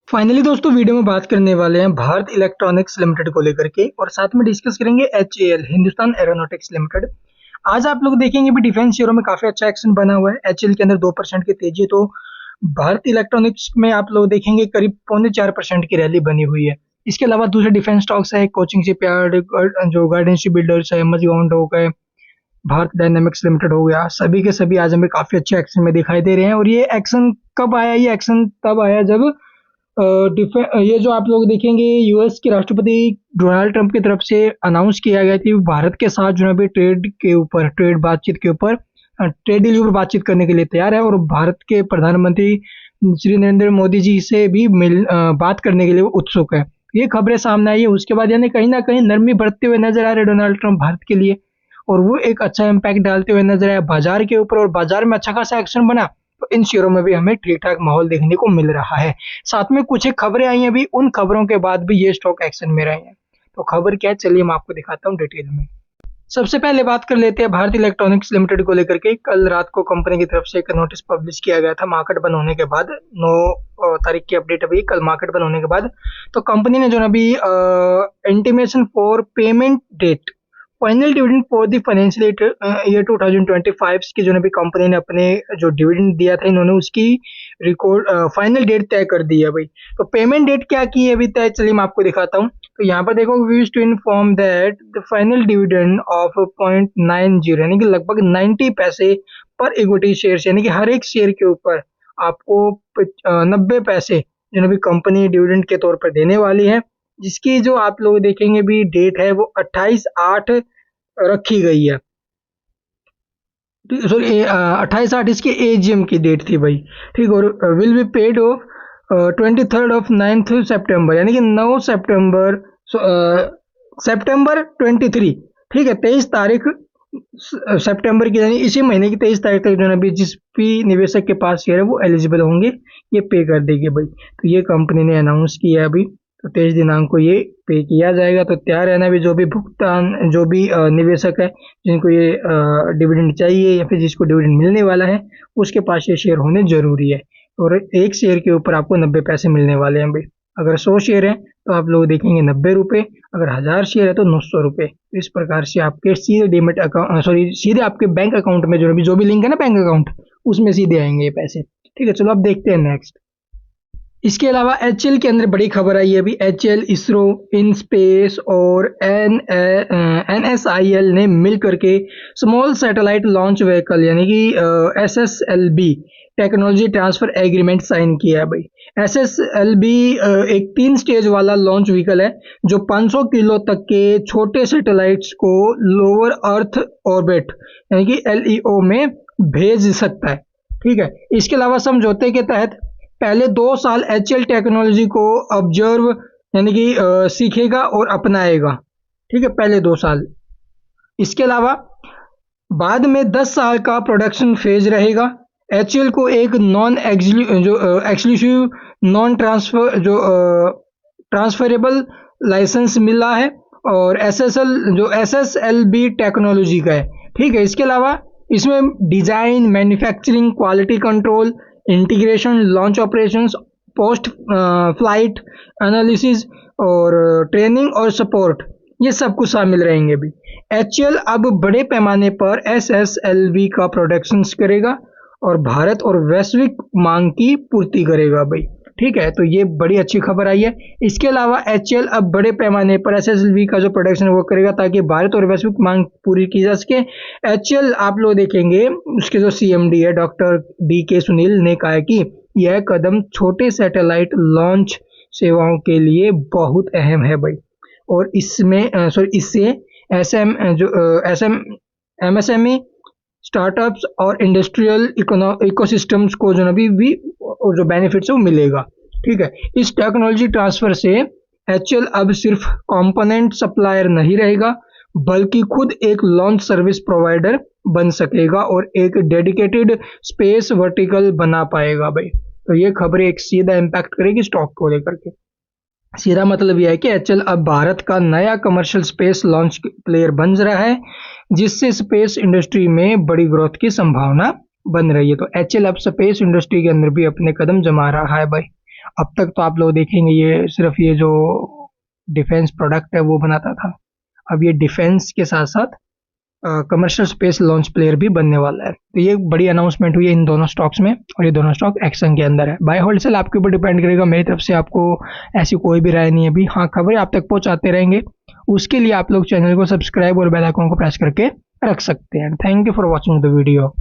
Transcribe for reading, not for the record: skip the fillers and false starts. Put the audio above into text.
Finally दोस्तों video में बात करने वाले हैं भारत इलेक्ट्रॉनिक्स लिमिटेड को लेकर के और साथ में डिस्कस करेंगे एचएएल हिंदुस्तान एरोनॉटिक्स लिमिटेड। आज आप लोग देखेंगे भी डिफेंस शेयरों में काफी अच्छा एक्शन बना हुआ है। एचएएल के अंदर 2% की तेजी है, तो भारत इलेक्ट्रॉनिक्स में आप लोग देखेंगे करीब 0.4% की रैली बनी हुई है। इसके अलावा दूसरे डिफेंस स्टॉक्स है, कोचिंग शिपयार्ड, जो गार्डन बिल्डर्स है, मजगाउंड हो गए, भारत डायनेमिक्स लिमिटेड हो गया, सभी के सभी आज हमें काफी अच्छे एक्शन में दिखाई दे रहे हैं। और ये एक्शन कब आया? ये एक्शन तब आया जब ये जो आप लोग देखेंगे यूएस के राष्ट्रपति डोनाल्ड ट्रंप की तरफ से अनाउंस किया गया कि भारत के साथ जो है भी ट्रेड बातचीत के ऊपर ट्रेड डील पर बातचीत करने के लिए तैयार है और भारत के प्रधानमंत्री श्री नरेंद्र मोदी जी से भी बात करने के लिए वो उत्सुक है। ये खबरें सामने आई है, उसके बाद यानी कहीं ना कहीं नरमी बरतते हुए नजर आ रहे डोनाल्ड ट्रंप भारत के लिए, और वो एक अच्छा इम्पैक्ट डालते हुए नजर आया बाजार के ऊपर, और बाजार में अच्छा खासा एक्शन बना। तो इन शेयरों में भी हमें ठीक ठाक माहौल देखने को मिल रहा है। साथ में कुछ एक खबरें आई हैं अभी, उन खबरों के बाद भी ये स्टॉक एक्शन में रहे हैं। तो खबर क्या है, चलिए मैं आपको दिखाता हूँ डिटेल में। सबसे पहले बात कर लेते हैं भारत इलेक्ट्रॉनिक्स लिमिटेड को लेकर के। कल रात को कंपनी की तरफ से एक नोटिस पब्लिश किया गया था मार्केट बंद होने के बाद। 9 तारीख की अपडेट अभी, कल मार्केट बंद होने के बाद तो कंपनी ने जो अभी intimation for payment date final dividend for the financial year 2025 की जो अभी कंपनी ने अपने जो डिविडेंड दिया था, इन्होंने उसकी रिकॉर्ड फाइनल डेट तय कर दी है भाई। तो पेमेंट डेट क्या की है अभी तय, चलिए मैं आपको दिखाता हूँ। तो यहाँ पर देखो, we wish to inform that the final dividend of 0.90 यानी कि लगभग 90 पैसे पर इक्विटी शेयर, यानी कि हर एक शेयर के ऊपर आपको 90 पैसे जो भी कंपनी डिविडेंड के तौर पर देने वाली है, जिसकी जो आप लोग देखेंगे भी डेट है वो 28/8 रखी गई है। सॉरी 28/8 इसकी एजीएम की डेट थी भाई, ठीक। और will be paid of 23rd of 9th सितंबर, यानी कि 9 सितंबर, सितंबर 23, ठीक है, 23 तारीख सितंबर की, यानी इसी महीने की 23 तारीख तक जो है अभी जिस भी निवेशक के पास शेयर है वो एलिजिबल होंगे, ये पे कर देंगे भाई। तो ये कंपनी ने अनाउंस किया अभी, तो 23 दिनांक को ये पे किया जाएगा। तो तैयार रहना भी, जो भी भुगतान, जो भी निवेशक है जिनको ये डिविडेंड चाहिए या फिर जिसको डिविडेंड मिलने वाला है, उसके पास ये शेयर होने जरूरी है। और एक शेयर के ऊपर आपको 90 पैसे मिलने वाले हैं भाई। अगर 100 शेयर है तो आप लोग देखेंगे 90 रुपये, अगर 1000 शेयर है तो 900 रुपये। इस प्रकार से आपके सीधे डीमेट अकाउंट, सीधे आपके बैंक अकाउंट में जो भी लिंक है ना बैंक अकाउंट, उसमें सीधे आएंगे ये पैसे, ठीक है। चलो अब देखते हैं नेक्स्ट। इसके अलावा एचएल के अंदर बड़ी खबर आई है अभी। एचएल, इसरो, इन स्पेस और एनएसआईएल ने मिल करके स्मॉल सैटेलाइट लॉन्च व्हीकल यानी कि एसएसएलबी टेक्नोलॉजी ट्रांसफर एग्रीमेंट साइन किया है भाई। एसएसएलबी एक 3 स्टेज वाला लॉन्च व्हीकल है जो 500 किलो तक के छोटे सैटेलाइट्स को लोअर अर्थ ऑर्बिट यानी कि एलईओ में भेज सकता है, ठीक है। इसके अलावा समझौते के तहत पहले 2 साल एचएल टेक्नोलॉजी को ऑब्जर्व यानी कि सीखेगा और अपनाएगा, ठीक है, पहले 2 साल। इसके अलावा बाद में 10 साल का प्रोडक्शन फेज रहेगा। एचएल को एक exclusive non transfer transferable licence मिला है और एसएसएलबी टेक्नोलॉजी का है, ठीक है। इसके अलावा इसमें design, manufacturing, quality control, integration, launch operations, post flight analysis और ट्रेनिंग और सपोर्ट, ये सब कुछ शामिल रहेंगे भी। एचएल अब बड़े पैमाने पर एसएसएलवी का प्रोडक्शन करेगा और भारत और वैश्विक मांग की पूर्ति करेगा भाई, ठीक है। तो ये बड़ी अच्छी खबर आई है। इसके अलावा एचएल अब बड़े पैमाने पर एसएसएलवी का जो प्रोडक्शन वो करेगा ताकि भारत और वैश्विक मांग पूरी की जा सके। एचएल आप लोग देखेंगे उसके जो सीएमडी है डॉक्टर DK सुनील ने कहा है कि यह कदम छोटे सैटेलाइट लॉन्च सेवाओं के लिए बहुत अहम है भाई, और इससे एमएसएमई स्टार्टअप्स और इंडस्ट्रियल इकोसिस्टम्स को जो भी जो बेनिफिट्स है वो मिलेगा, ठीक है। इस टेक्नोलॉजी ट्रांसफर से एचएल अब सिर्फ कंपोनेंट सप्लायर नहीं रहेगा बल्कि खुद एक लॉन्च सर्विस प्रोवाइडर बन सकेगा और एक डेडिकेटेड स्पेस वर्टिकल बना पाएगा भाई। तो ये खबर एक सीधा इम्पैक्ट करेगी स्टॉक को लेकर के। सीधा मतलब यह है कि एचएल अब भारत का नया कमर्शियल स्पेस लॉन्च प्लेयर बन रहा है, जिससे स्पेस इंडस्ट्री में बड़ी ग्रोथ की संभावना बन रही है। तो एचएल अब स्पेस इंडस्ट्री के अंदर भी अपने कदम जमा रहा है भाई। अब तक तो आप लोग देखेंगे ये सिर्फ ये जो डिफेंस प्रोडक्ट है वो बनाता था। अब ये डिफेंस के साथ साथ कमर्शियल स्पेस लॉन्च प्लेयर भी बनने वाला है। तो ये बड़ी अनाउंसमेंट हुई है इन दोनों स्टॉक्स में, और ये दोनों स्टॉक एक्शन के अंदर है। बाय होल्ड सेल आपके ऊपर डिपेंड करेगा, मेरी तरफ से आपको ऐसी कोई भी राय नहीं है अभी। हाँ, खबरें आप तक पहुंचाते रहेंगे, उसके लिए आप लोग चैनल को सब्सक्राइब और बेल आइकन को प्रेस करके रख सकते हैं। Thank you for watching the video.